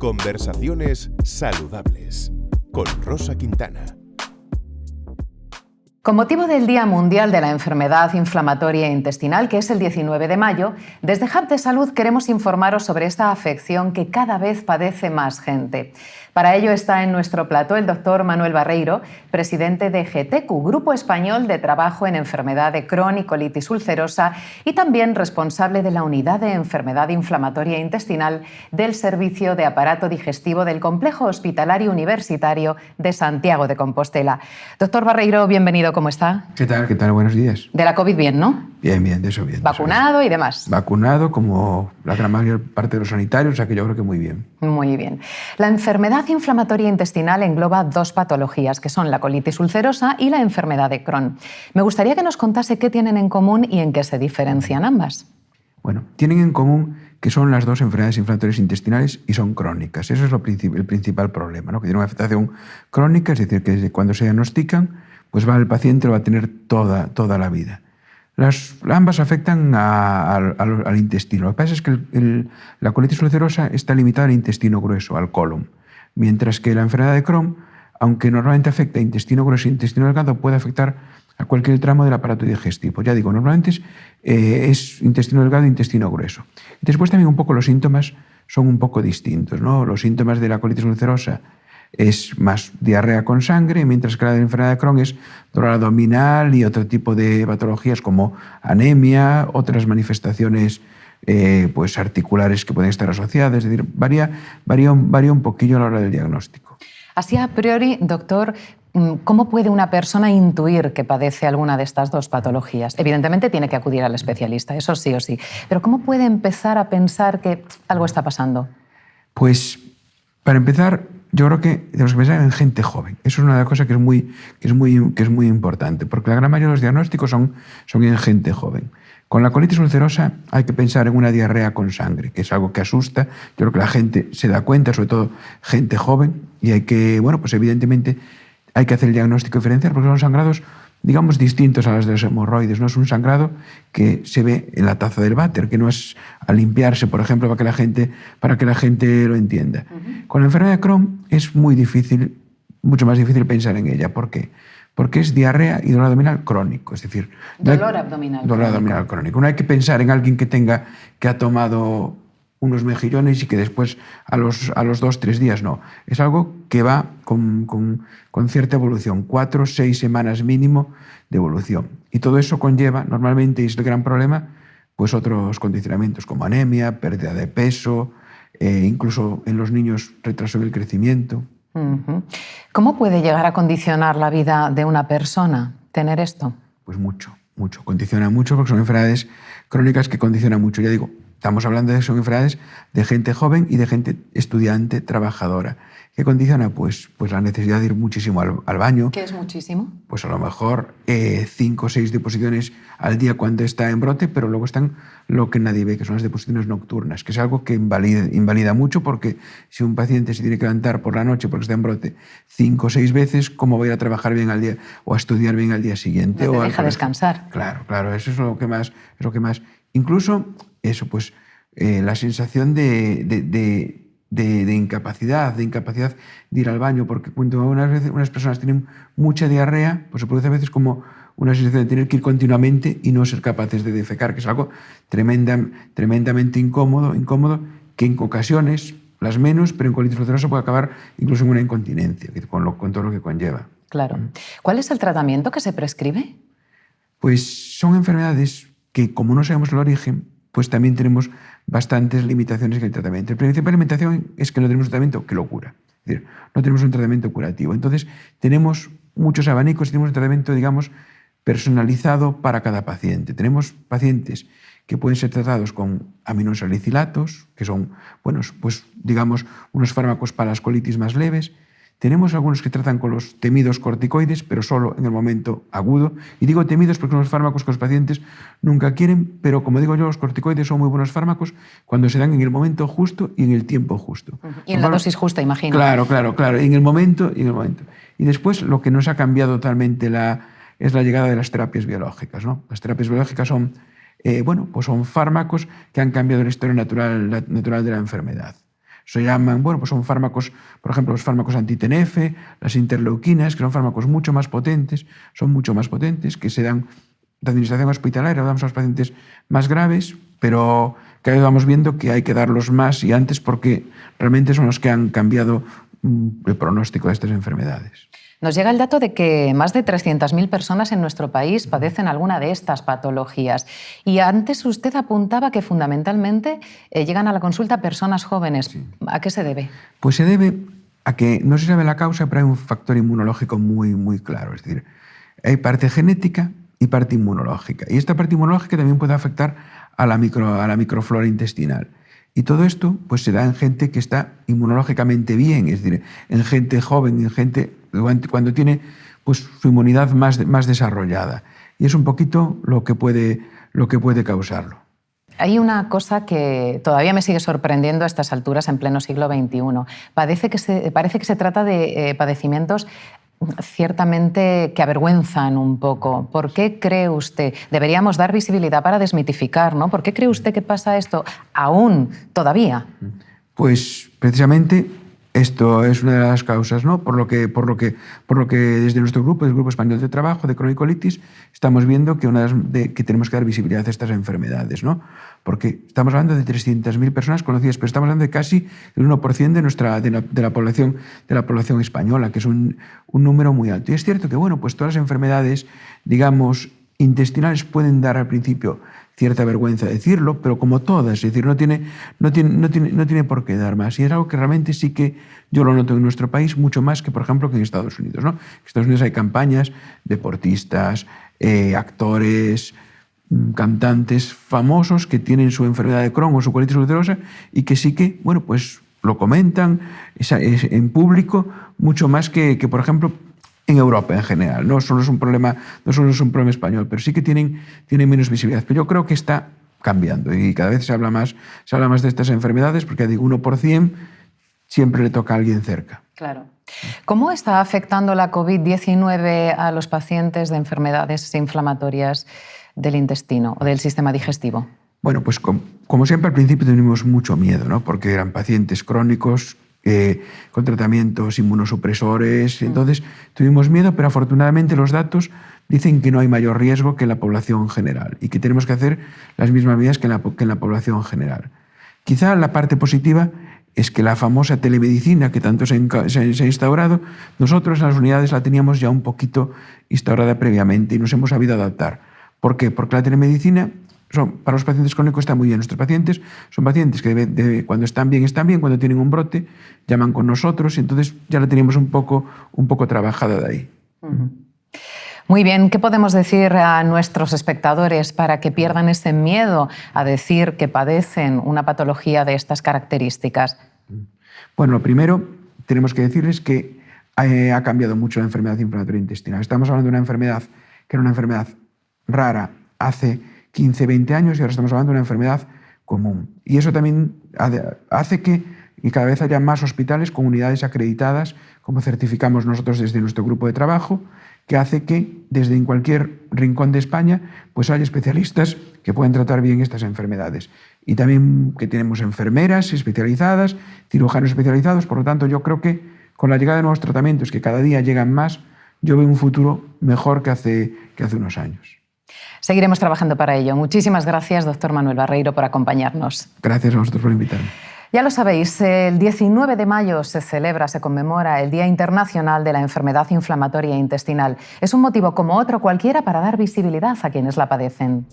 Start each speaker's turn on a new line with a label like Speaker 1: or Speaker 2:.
Speaker 1: Conversaciones saludables con Rosa Quintana.
Speaker 2: Con motivo del Día Mundial de la Enfermedad Inflamatoria Intestinal, que es el 19 de mayo, desde Hub de Salud queremos informaros sobre esta afección que cada vez padece más gente. Para ello está en nuestro plató el doctor Manuel Barreiro, presidente de GETECU, Grupo Español de Trabajo en Enfermedad de Crohn y Colitis Ulcerosa, y también responsable de la Unidad de Enfermedad Inflamatoria Intestinal del Servicio de Aparato Digestivo del Complejo Hospitalario Universitario de Santiago de Compostela. Doctor Barreiro, bienvenido, ¿cómo está?
Speaker 3: ¿Qué tal? ¿Qué tal? Buenos días.
Speaker 2: De la COVID bien, ¿no?
Speaker 3: Bien, de eso bien.
Speaker 2: Vacunado y demás.
Speaker 3: Vacunado como la gran mayor parte de los sanitarios, o sea que yo creo que muy bien.
Speaker 2: Muy bien. La enfermedad inflamatoria intestinal engloba dos patologías, que son la colitis ulcerosa y la enfermedad de Crohn. Me gustaría que nos contase qué tienen en común y en qué se diferencian ambas.
Speaker 3: Bueno, tienen en común que son las dos enfermedades inflamatorias intestinales y son crónicas. Eso es el principal problema, ¿no? Que tiene una afectación crónica, es decir, que cuando se diagnostican, pues el paciente lo va a tener toda la vida. Ambas afectan al intestino. Lo que pasa es que la colitis ulcerosa está limitada al intestino grueso, al colon, mientras que la enfermedad de Crohn, aunque normalmente afecta a intestino grueso e intestino delgado, puede afectar a cualquier tramo del aparato digestivo. Ya digo, normalmente es intestino delgado e intestino grueso. Y después también un poco los síntomas son un poco distintos, ¿no? Los síntomas de la colitis ulcerosa es más diarrea con sangre, mientras que la enfermedad de Crohn es dolor abdominal y otro tipo de patologías como anemia, otras manifestaciones pues articulares que pueden estar asociadas. Es decir, varía un poquillo a la hora del diagnóstico.
Speaker 2: Así a priori, doctor, ¿cómo puede una persona intuir que padece alguna de estas dos patologías? Evidentemente tiene que acudir al especialista, eso sí o sí. Pero ¿cómo puede empezar a pensar que algo está pasando?
Speaker 3: Pues, para empezar, yo creo que tenemos que pensar en gente joven. Eso es una cosa que es muy importante, porque la gran mayoría de los diagnósticos son en gente joven. Con la colitis ulcerosa hay que pensar en una diarrea con sangre, que es algo que asusta. Yo creo que la gente se da cuenta, sobre todo gente joven, y hay que, bueno, pues evidentemente hay que hacer el diagnóstico diferencial, porque son sangrados, digamos, distintos a las de los hemorroides. No es un sangrado que se ve en la taza del váter, que no es a limpiarse, por ejemplo, para que la gente lo entienda. Con la enfermedad de Crohn es muy difícil, mucho más difícil pensar en ella. ¿Por qué? Porque es diarrea y dolor abdominal crónico, es decir...
Speaker 2: Dolor abdominal
Speaker 3: crónico. No hay que pensar en alguien que ha tomado unos mejillones y que después a los 2-3 días no. Es algo que va con cierta evolución, 4 o 6 semanas mínimo de evolución. Y todo eso conlleva, normalmente, y es el gran problema, pues otros condicionamientos como anemia, pérdida de peso, incluso en los niños retraso en el crecimiento.
Speaker 2: ¿Cómo puede llegar a condicionar la vida de una persona tener esto?
Speaker 3: Pues mucho. Condiciona mucho porque son enfermedades crónicas que condicionan mucho. Ya digo, estamos hablando de son enfermedades de gente joven y de gente estudiante, trabajadora. ¿Qué condiciona? Pues la necesidad de ir muchísimo al baño.
Speaker 2: ¿Qué es muchísimo?
Speaker 3: Pues a lo mejor 5 o 6 deposiciones al día cuando está en brote, pero luego están lo que nadie ve, que son las deposiciones nocturnas, que es algo que invalida mucho, porque si un paciente se tiene que levantar por la noche porque está en brote 5 o 6 veces, ¿cómo va a ir a trabajar bien al día o a estudiar bien al día siguiente?
Speaker 2: No te deja descansar.
Speaker 3: Claro, eso es lo que más. Incluso eso, pues la sensación de incapacidad de ir al baño, porque cuando unas personas tienen mucha diarrea, pues se produce a veces como una sensación de tener que ir continuamente y no ser capaces de defecar, que es algo tremendamente incómodo, que en ocasiones, las menos, pero en colitis ulcerosa puede acabar incluso en una incontinencia, con todo lo que conlleva.
Speaker 2: Claro. ¿Cuál es el tratamiento que se prescribe?
Speaker 3: Pues son enfermedades que, como no sabemos el origen, pues también tenemos bastantes limitaciones en el tratamiento. La principal limitación es que no tenemos un tratamiento que lo cura. Es decir, no tenemos un tratamiento curativo. Entonces, tenemos muchos abanicos y tenemos un tratamiento, digamos, personalizado para cada paciente. Tenemos pacientes que pueden ser tratados con aminosalicilatos, que son, bueno, pues, digamos, unos fármacos para las colitis más leves. Tenemos algunos que tratan con los temidos corticoides, pero solo en el momento agudo. Y digo temidos porque son los fármacos que los pacientes nunca quieren, pero como digo yo, los corticoides son muy buenos fármacos cuando se dan en el momento justo y en el tiempo justo.
Speaker 2: Y en la dosis justa, imagino.
Speaker 3: Claro, en el momento. Y después lo que nos ha cambiado totalmente es la llegada de las terapias biológicas, ¿no? Las terapias biológicas son, pues son fármacos que han cambiado la historia natural de la enfermedad. Se llaman, bueno, pues son fármacos, por ejemplo, los fármacos anti-TNF, las interleuquinas, que son fármacos mucho más potentes, que se dan de administración hospitalaria, lo damos a los pacientes más graves, pero cada vez vamos viendo que hay que darlos más y antes porque realmente son los que han cambiado el pronóstico de estas enfermedades.
Speaker 2: Nos llega el dato de que más de 300.000 personas en nuestro país padecen alguna de estas patologías. Y antes usted apuntaba que fundamentalmente llegan a la consulta personas jóvenes. Sí. ¿A qué se debe?
Speaker 3: Pues se debe a que no se sabe la causa, pero hay un factor inmunológico muy claro. Es decir, hay parte genética y parte inmunológica. Y esta parte inmunológica también puede afectar a la microflora intestinal. Y todo esto pues, se da en gente que está inmunológicamente bien, es decir, en gente joven, en gente cuando tiene pues, su inmunidad más desarrollada. Y es un poquito lo que puede causarlo.
Speaker 2: Hay una cosa que todavía me sigue sorprendiendo a estas alturas, en pleno siglo XXI. Parece que se trata de padecimientos ciertamente que avergüenzan un poco. ¿Por qué cree usted? Deberíamos dar visibilidad para desmitificar, ¿no? ¿Por qué cree usted que pasa esto aún todavía?
Speaker 3: Pues precisamente esto es una de las causas, ¿no? Por lo que desde nuestro grupo, el Grupo Español de Trabajo de Cronicolitis, estamos viendo que que tenemos que dar visibilidad a estas enfermedades, ¿no? Porque estamos hablando de 300.000 personas conocidas, pero estamos hablando de casi el 1% de la población española, que es un número muy alto. Y es cierto que, bueno, pues todas las enfermedades, digamos, intestinales pueden dar al principio cierta vergüenza decirlo, pero como todas, es decir, no tiene por qué dar más. Y es algo que realmente sí que yo lo noto en nuestro país mucho más que, por ejemplo, que en Estados Unidos, ¿no? En Estados Unidos hay campañas, deportistas, actores, cantantes famosos que tienen su enfermedad de Crohn o su colitis ulcerosa y que sí que, bueno, pues lo comentan en público mucho más que por ejemplo, en Europa en general. No solo es un problema español, pero sí que tienen menos visibilidad. Pero yo creo que está cambiando y cada vez se habla más de estas enfermedades porque, digo, 1 por 100 siempre le toca a alguien cerca.
Speaker 2: Claro. ¿Cómo está afectando la COVID-19 a los pacientes de enfermedades inflamatorias del intestino o del sistema digestivo?
Speaker 3: Bueno, pues como siempre al principio tuvimos mucho miedo, ¿no? Porque eran pacientes crónicos con tratamientos inmunosupresores. Entonces tuvimos miedo, pero afortunadamente los datos dicen que no hay mayor riesgo que en la población general y que tenemos que hacer las mismas medidas que en la población general. Quizá la parte positiva es que la famosa telemedicina que tanto se ha instaurado, nosotros en las unidades la teníamos ya un poquito instaurada previamente y nos hemos sabido adaptar. ¿Por qué? Porque la telemedicina para los pacientes crónicos está muy bien. Nuestros pacientes son pacientes que cuando están bien, cuando tienen un brote, llaman con nosotros y entonces ya la teníamos un poco trabajada de ahí.
Speaker 2: Muy bien, ¿qué podemos decir a nuestros espectadores para que pierdan ese miedo a decir que padecen una patología de estas características?
Speaker 3: Bueno, lo primero tenemos que decirles que ha cambiado mucho la enfermedad inflamatoria intestinal. Estamos hablando de una enfermedad que era una enfermedad rara hace 15, 20 años y ahora estamos hablando de una enfermedad común. Y eso también hace que cada vez haya más hospitales con unidades acreditadas, como certificamos nosotros desde nuestro grupo de trabajo, que hace que desde en cualquier rincón de España pues haya especialistas que pueden tratar bien estas enfermedades. Y también que tenemos enfermeras especializadas, cirujanos especializados. Por lo tanto, yo creo que con la llegada de nuevos tratamientos, que cada día llegan más, yo veo un futuro mejor que hace unos años.
Speaker 2: Seguiremos trabajando para ello. Muchísimas gracias, doctor Manuel Barreiro, por acompañarnos.
Speaker 3: Gracias a vosotros por invitarme.
Speaker 2: Ya lo sabéis, el 19 de mayo se conmemora el Día Internacional de la Enfermedad Inflamatoria Intestinal. Es un motivo como otro cualquiera para dar visibilidad a quienes la padecen.